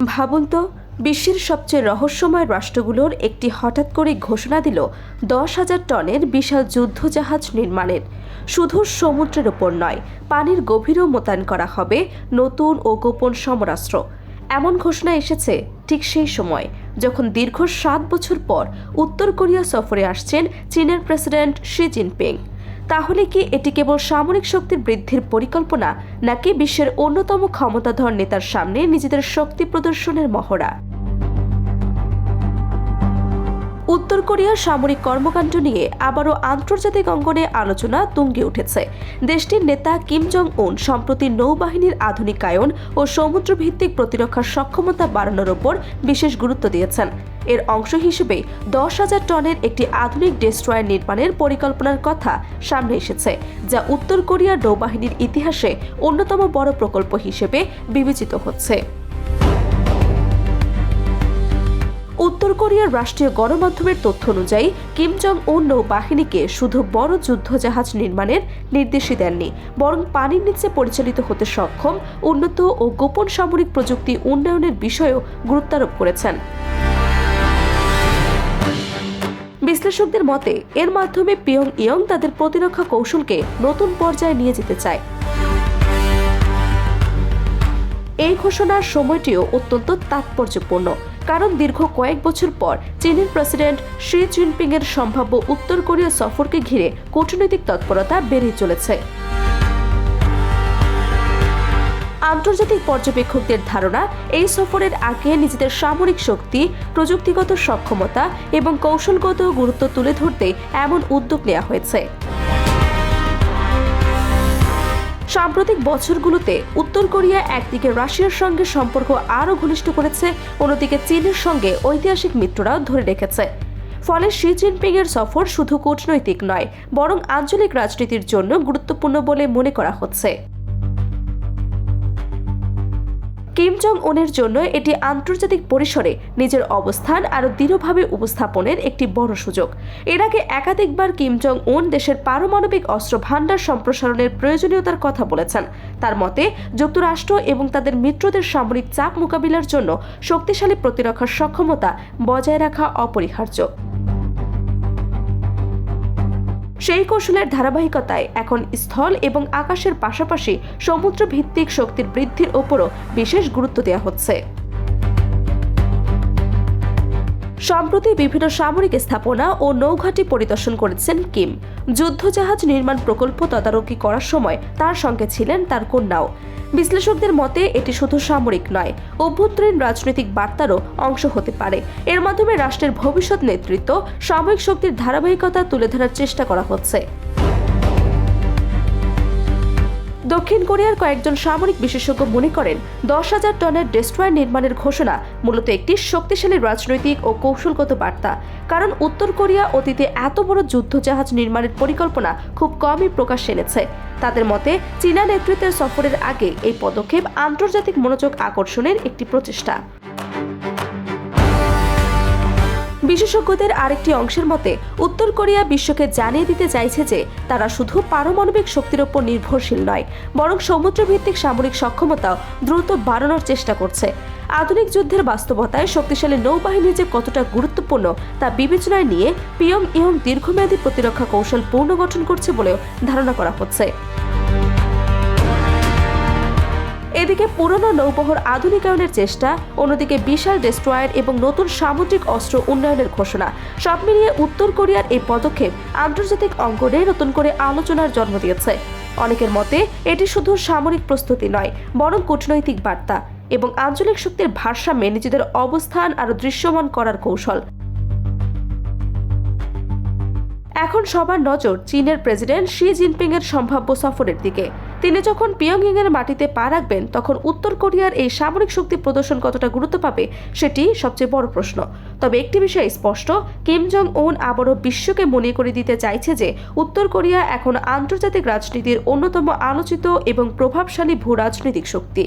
ভাবুন তো, বিশ্বের সবচেয়ে রহস্যময় রাষ্ট্রগুলোর একটি হঠাৎ করে ঘোষণা দিল 10,000 টনের বিশাল যুদ্ধজাহাজ নির্মাণের। শুধু সমুদ্রের ওপর নয়, পানির গভীরেও মোতায়েন করা হবে নতুন ও গোপন সমরাস্ত্র। এমন ঘোষণা এসেছে ঠিক সেই সময় যখন দীর্ঘ 7 বছর পর উত্তর কোরিয়া সফরে আসছেন চীনের প্রেসিডেন্ট শি জিনপিং। তাহলে কি এটি কেবল সামরিক শক্তির বৃদ্ধির পরিকল্পনা, নাকি বিশ্বের অন্যতম ক্ষমতাধর নেতার সামনে নিজেদের শক্তি প্রদর্শনের মহড়া? উত্তর কোরিয়ার সামরিক কর্মকাণ্ড নিয়ে আবারও আন্তর্জাতিক অঙ্গনে আলোচনা তুঙ্গে উঠেছে। দেশটির নেতা কিম জং উন সম্প্রতি নৌবাহিনীর আধুনিকায়ন ও সমুদ্রভিত্তিক প্রতিরক্ষার সক্ষমতা বাড়ানোর ওপর বিশেষ গুরুত্ব দিয়েছেন। এর অংশ হিসেবে 10,000 টনের একটি আধুনিক ডেস্ট্রয়ার নির্মাণের পরিকল্পনার কথা সামনে এসেছে, যা উত্তর কোরিয়ার নৌবাহিনীর ইতিহাসে অন্যতম বড় প্রকল্প হিসেবে বিবেচিত হচ্ছে। উত্তর কোরিয়ার রাষ্ট্রীয় গণমাধ্যমের তথ্য অনুযায়ী কিম জং উন নৌবাহিনীকে শুধু বড় যুদ্ধজাহাজ নির্মাণের নির্দেশই দেননি, বরং পানির নিচে পরিচালিত হতে সক্ষম উন্নত ও গোপন সামরিক প্রযুক্তি উন্নয়নের বিষয়েও গুরুত্বারোপ করেছেন। বিশ্লেষকদের মতে এর মাধ্যমে পিয়ংইয়ং তাদের প্রতিরক্ষা কৌশলকে নতুন পর্যায়ে নিয়ে যেতে চায়। এই ঘোষণার সময়টিও অত্যন্ত তাৎপর্যপূর্ণ, কারণ দীর্ঘ কয়েক বছর পর চীনের প্রেসিডেন্ট শি জিনপিং এর সম্ভাব্য উত্তর কোরিয়া সফরকে ঘিরে কূটনৈতিক তৎপরতা বেড়ে চলেছে। আন্তর্জাতিক পর্যবেক্ষকদের ধারণা, এই সফরের আগে নিজেদের সামরিক শক্তি, প্রযুক্তিগত সক্ষমতা এবং কৌশলগত গুরুত্ব তুলে ধরতে এমন উদ্যোগ নেওয়া হয়েছে। সাম্প্রতিক বছরগুলোতে উত্তর কোরিয়া একদিকে রাশিয়ার সঙ্গে সম্পর্ক আরও ঘনিষ্ঠ করেছে, অন্যদিকে চীনের সঙ্গে ঐতিহাসিক মিত্ররাও ধরে রেখেছে। ফলে শি জিনপিং এর সফর শুধু কূটনৈতিক নয়, বরং আঞ্চলিক রাজনীতির জন্য গুরুত্বপূর্ণ বলে মনে করা হচ্ছে। কিম জং উনের জন্য এটি আন্তর্জাতিক পরিসরে নিজের অবস্থান আরও দৃঢ়ভাবে উপস্থাপনের একটি বড় সুযোগ। এর আগে একাধিকবার কিম জং উন দেশের পারমাণবিক অস্ত্র ভান্ডার সম্প্রসারণের প্রয়োজনীয়তার কথা বলেছেন। তার মতে, যুক্তরাষ্ট্র এবং তাদের মিত্রদের সামরিক চাপ মোকাবিলার জন্য শক্তিশালী প্রতিরক্ষার সক্ষমতা বজায় রাখা অপরিহার্য। সেই কৌশলের ধারাবাহিকতায় এখন স্থল এবং আকাশের পাশাপাশি সমুদ্র ভিত্তিক শক্তির বৃদ্ধির ওপরও বিশেষ গুরুত্ব দেওয়া হচ্ছে। সম্প্রতি বিভিন্ন সামরিক স্থাপনা ও নৌঘাঁটি পরিদর্শন করেছেন কিম। যুদ্ধজাহাজ নির্মাণ প্রকল্প তদারকি করার সময় তার সঙ্গে ছিলেন তার কন্যাও। বিশ্লেষকদের মতে এটি শুধু সামরিক নয়, অভ্যন্তরীণ রাজনৈতিক বার্তারও অংশ হতে পারে। এর মাধ্যমে রাষ্ট্রের ভবিষ্যৎ নেতৃত্ব, সামরিক শক্তির ধারাবাহিকতা তুলে ধরার চেষ্টা করা হচ্ছে। দক্ষিণ কোরিয়ার কয়েকজন সামরিক বিশেষজ্ঞ মনে করেন 10,000 টনের ডেস্ট্রয়ার নির্মাণের ঘোষণা মূলত একটি শক্তিশালী রাজনৈতিক ও কৌশলগত বার্তা, কারণ উত্তর কোরিয়া অতীতে এত বড় যুদ্ধজাহাজ নির্মাণের পরিকল্পনা খুব কমই প্রকাশ এনেছে। তাদের মতে চীনা নেতৃত্বের সফরের আগে এই পদক্ষেপ আন্তর্জাতিক মনোযোগ আকর্ষণের একটি প্রচেষ্টা। বিশেষজ্ঞদের আরেকটি অংশের মতে উত্তর কোরিয়া বিশ্বকে জানিয়ে দিতে চাইছে যে তারা শুধু পারমাণবিক শক্তির ওপর নির্ভরশীল নয়, বরং সমুদ্রভিত্তিক সামরিক সক্ষমতাও দ্রুত বাড়ানোর চেষ্টা করছে। আধুনিক যুদ্ধের বাস্তবতায় শক্তিশালী নৌবাহিনী যে কতটা গুরুত্বপূর্ণ তা বিবেচনায় নিয়ে পিয়ংইয়ং দীর্ঘমেয়াদী প্রতিরক্ষা কৌশল পুনর্গঠন করছে বলেও ধারণা করা হচ্ছে। এদিকে পুরনো নৌবহর আধুনিকায়নের চেষ্টা, অন্যদিকে বিশাল ডেস্ট্রয়ার এবং নতুন সামুদ্রিক অস্ত্র উন্নয়নের ঘোষণা, সব মিলিয়ে উত্তর কোরিয়ার এই পদক্ষেপ আন্তর্জাতিক অঙ্গনে নতুন করে আলোচনার জন্ম দিয়েছে। অনেকের মতে এটি শুধু সামরিক প্রস্তুতি নয়, বরং কূটনৈতিক বার্তা এবং আঞ্চলিক শক্তির ভারসাম্যে নিজেদের অবস্থান আরও দৃশ্যমান করার কৌশল। এখন সবার নজর চীনের প্রেসিডেন্ট শি জিনপিং এর সম্ভাব্য সফরের দিকে। তিনি যখন পিয়ংইয়ং এর মাটিতে পা রাখবেন, তখন উত্তর কোরিয়ার এই সামরিক শক্তি প্রদর্শন কতটা গুরুত্ব পাবে সেটি সবচেয়ে বড় প্রশ্ন। তবে একটি বিষয় স্পষ্ট, কিম জং উন আবারও বিশ্বকে মনে করে দিতে চাইছে যে উত্তর কোরিয়া এখন আন্তর্জাতিক রাজনীতির অন্যতম আলোচিত এবং প্রভাবশালী ভূ রাজনৈতিক শক্তি।